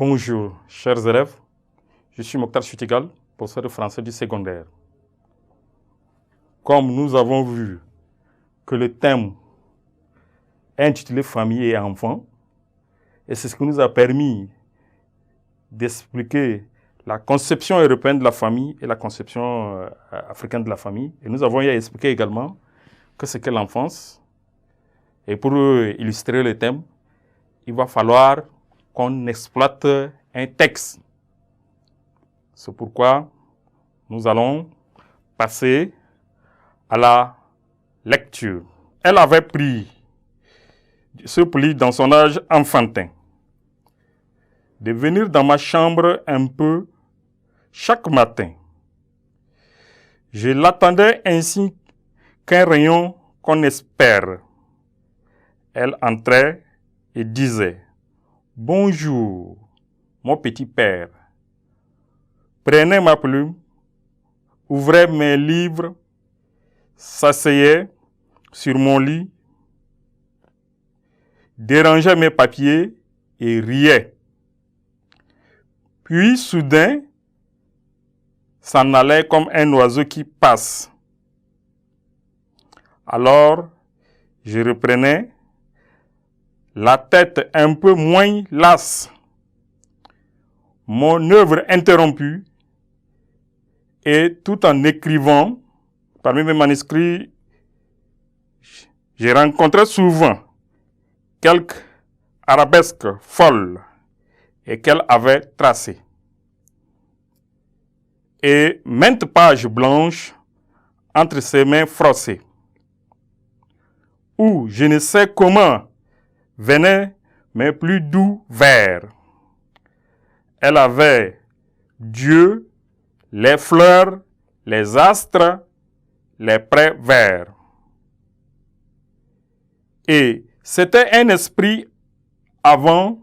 Bonjour, chers élèves. Je suis Mokhtar Chutigal, professeur de français du secondaire. Comme nous avons vu que le thème est intitulé Famille et enfants, et c'est ce qui nous a permis d'expliquer la conception européenne de la famille et la conception africaine de la famille. Et nous avons expliqué également que c'est que l'enfance. Et pour illustrer le thème, il va falloir qu'on exploite un texte. C'est pourquoi nous allons passer à la lecture. Elle avait pris ce pli dans son âge enfantin, de venir dans ma chambre un peu chaque matin. Je l'attendais ainsi qu'un rayon qu'on espère. Elle entrait et disait « Bonjour, mon petit père ». Prenait ma plume, ouvrait mes livres, s'asseyait sur mon lit, dérangeait mes papiers et riait. Puis soudain, s'en allait comme un oiseau qui passe. Alors, je reprenais, la tête un peu moins lasse, mon œuvre interrompue, et tout en écrivant, parmi mes manuscrits, j'ai rencontré souvent quelques arabesques folles et qu'elle avait tracées. Et maintes pages blanches entre ses mains froissées, où je ne sais comment venaient mes plus doux vers. Elle avait Dieu, les fleurs, les astres, les prés verts. Et c'était un esprit avant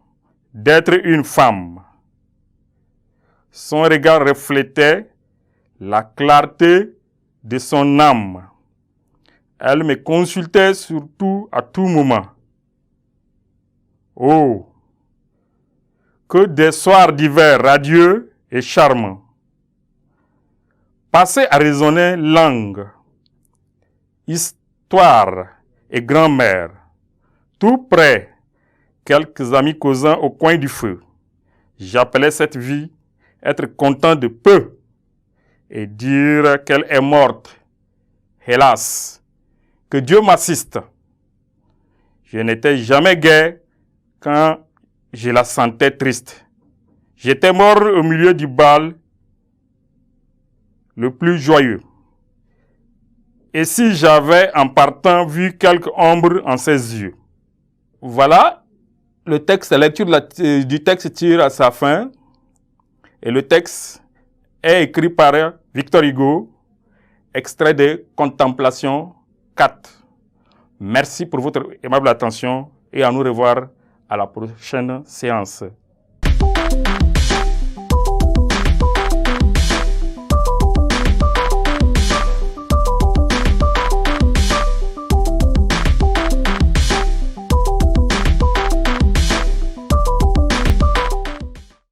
d'être une femme. Son regard reflétait la clarté de son âme. Elle me consultait surtout à tout moment. Oh, que des soirs d'hiver radieux et charmants. Passer à raisonner langue, histoire et grand-mère, tout près, quelques amis causant au coin du feu. J'appelais cette vie être content de peu et dire qu'elle est morte. Hélas, que Dieu m'assiste. Je n'étais jamais gai quand je la sentais triste. J'étais mort au milieu du bal le plus joyeux. Et si j'avais en partant vu quelque ombre en ses yeux. Voilà, le texte, la lecture du texte tire à sa fin. Et le texte est écrit par Victor Hugo, extrait de Contemplation 4. Merci pour votre aimable attention et à nous revoir à la prochaine séance.